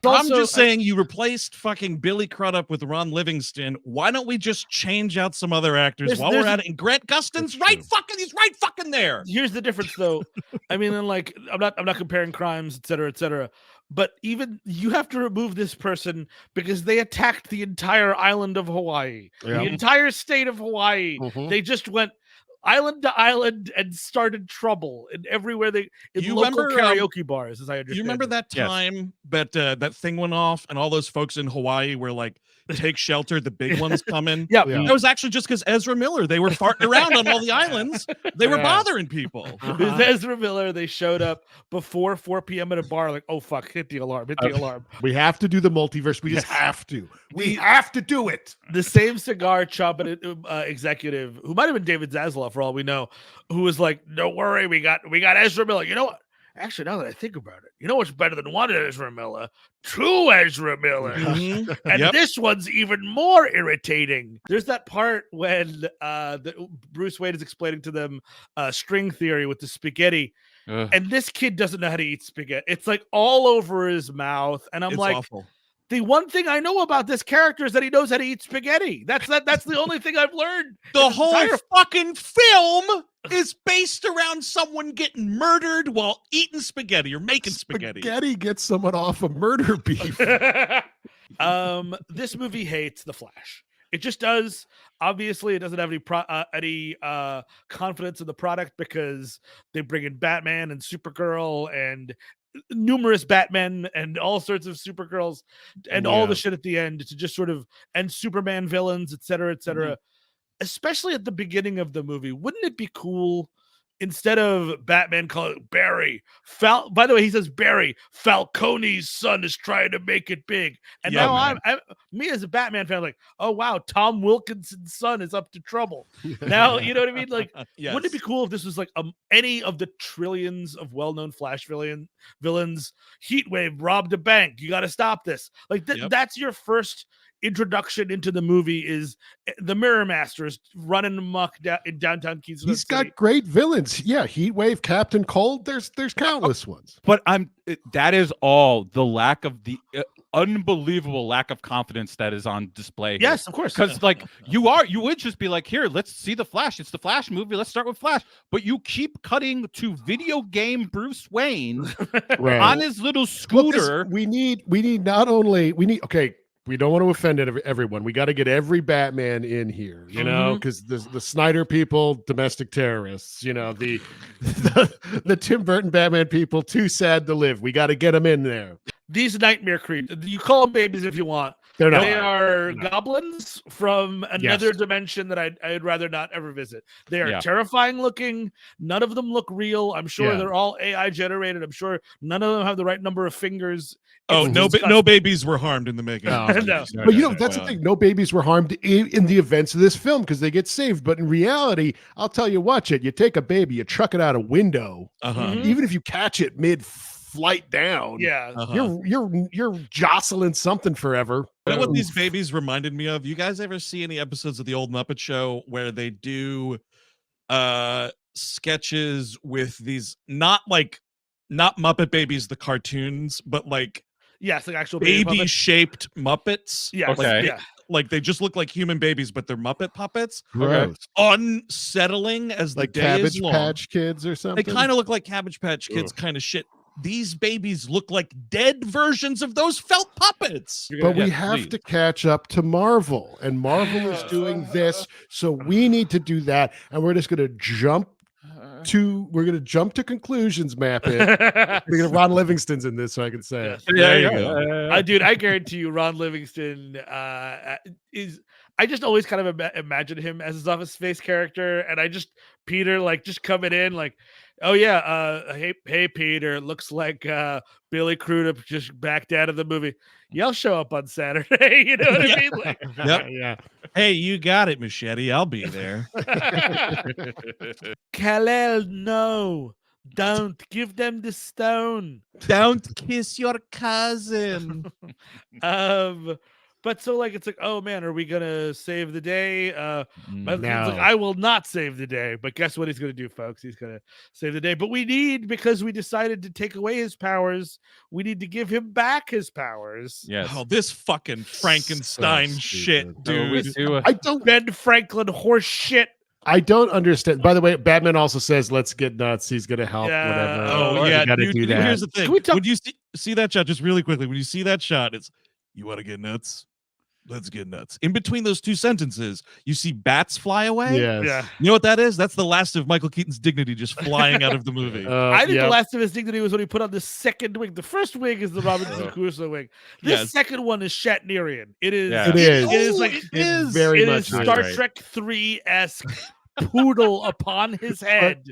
I'm just saying, you replaced fucking Billy Crudup with Ron Livingston. Why don't we just change out some other actors while we're at it? And Grant Gustin's he's right fucking there. Here's the difference, though. I mean, and like, I'm not comparing crimes, et cetera, but even you have to remove this person because they attacked the entire island of Hawaii, the entire state of Hawaii. They just went island to island and started trouble and everywhere local karaoke bars, as I understand. You remember that time that that thing went off and all those folks in Hawaii were like, take shelter, the big one's coming? Yeah. That was actually just because Ezra Miller, they were farting around on all the islands. They were bothering people. It was Ezra Miller. They showed up before 4 p.m. at a bar, like, oh fuck, hit the alarm. We have to do the multiverse. We just have to. We have to do it. The same cigar chopping executive, who might have been David Zaslav for all we know, who was like, don't worry, we got Ezra Miller. You know what? Actually, now that I think about it, you know what's better than one Ezra Miller? Two Ezra Miller. And this one's even more irritating. There's that part when Bruce Wayne is explaining to them string theory with the spaghetti. And this kid doesn't know how to eat spaghetti. It's like all over his mouth. And I'm awful. The one thing I know about this character is that he knows how to eat spaghetti. That's the only thing I've learned. The whole fucking film is based around someone getting murdered while eating spaghetti or making spaghetti. Spaghetti gets someone off of murder beef. This movie hates The Flash. It just does. Obviously, it doesn't have any confidence in the product because they bring in Batman and Supergirl and numerous Batmen and all sorts of Supergirls and all the shit at the end to just sort of, and Superman villains, et cetera, especially at the beginning of the movie. Wouldn't it be cool instead of Batman calling it Barry, by the way, he says Barry, Falcone's son is trying to make it big. And now I'm me as a Batman fan, like, oh wow, Tom Wilkinson's son is up to trouble. Now, you know what I mean? Like, wouldn't it be cool if this was like any of the trillions of well-known Flash villains? Heatwave robbed a bank. You got to stop this. Like that's your first introduction into the movie, is the Mirror Master is running amok in downtown Keystone He's City. got great villains. Yeah, Heatwave, Captain Cold. There's countless ones. But that is all the lack of the unbelievable lack of confidence that is on display here. Yes, of course. Because like you would just be like, here, let's see the Flash. It's the Flash movie. Let's start with Flash. But you keep cutting to video game Bruce Wayne on his little scooter. We need okay. We don't want to offend everyone. We got to get every Batman in here, you know, because the Snyder people, domestic terrorists, you know, the Tim Burton Batman people, too sad to live. We got to get them in there. These nightmare creatures, you call them babies if you want. They're not. They are goblins from another dimension that I'd rather not ever visit. They are terrifying looking. None of them look real. I'm sure they're all AI generated. I'm sure none of them have the right number of fingers. Oh, no babies were harmed in the making. No. But you know, that's the thing. No babies were harmed in the events of this film because they get saved. But in reality, I'll tell you, watch it. You take a baby, you truck it out a window. Even if you catch it mid-flight down, you're jostling something forever. You know what these babies reminded me of? You guys ever see any episodes of the old Muppet Show where they do sketches with these not Muppet Babies, the cartoons, but like like actual baby-shaped Muppets? Yeah, okay. Like they just look like human babies, but they're Muppet puppets. Gross. Unsettling as the day Cabbage is long. Patch Kids or something. They kind of look like Cabbage Patch Kids kind of shit. These babies look like dead versions of those felt puppets. But we have to catch up to Marvel, and Marvel is doing this, so we need to do that, and we're just going to jump to conclusions, map it. Ron Livingston's in this, so I can say it. There you go. Dude, I guarantee you Ron Livingston is, I just always kind of imagine him as his Office Space character, and Peter like just coming in like, oh yeah, hey Peter, looks like Billy Crudup just backed out of the movie. Y'all show up on Saturday, you know what I mean? Like, yeah. Hey, you got it, Machete. I'll be there. Kal-El, no. Don't give them the stone. Don't kiss your cousin. But so like it's like, oh man, are we gonna save the day? But No. it's like, I will not save the day. But guess what he's gonna do, folks? He's gonna save the day. But we need, because we decided to take away his powers, we need to give him back his powers. Yes. Oh, this fucking Frankenstein So shit, stupid. dude. I don't Ben Franklin horse shit. I don't understand. By the way, Batman also says, "Let's get nuts." He's gonna help. Yeah. Whatever. Oh You yeah, gotta dude, do that. here's the thing. Can we talk- When you see that shot, just really quickly, when you see that shot, it's you want to get nuts. Let's get nuts. In between those two sentences, you see bats fly away. Yes. Yeah. You know what that is? That's the last of Michael Keaton's dignity just flying out of the movie. I think yeah. the last of his dignity was when he put on the second wing. The first wing is the Robinson Crusoe wing. This Yes. second one is Shatnerian. It is. Yeah. It is. It is like it It is. very it much is is. Star Right. Trek 3-esque poodle upon his head.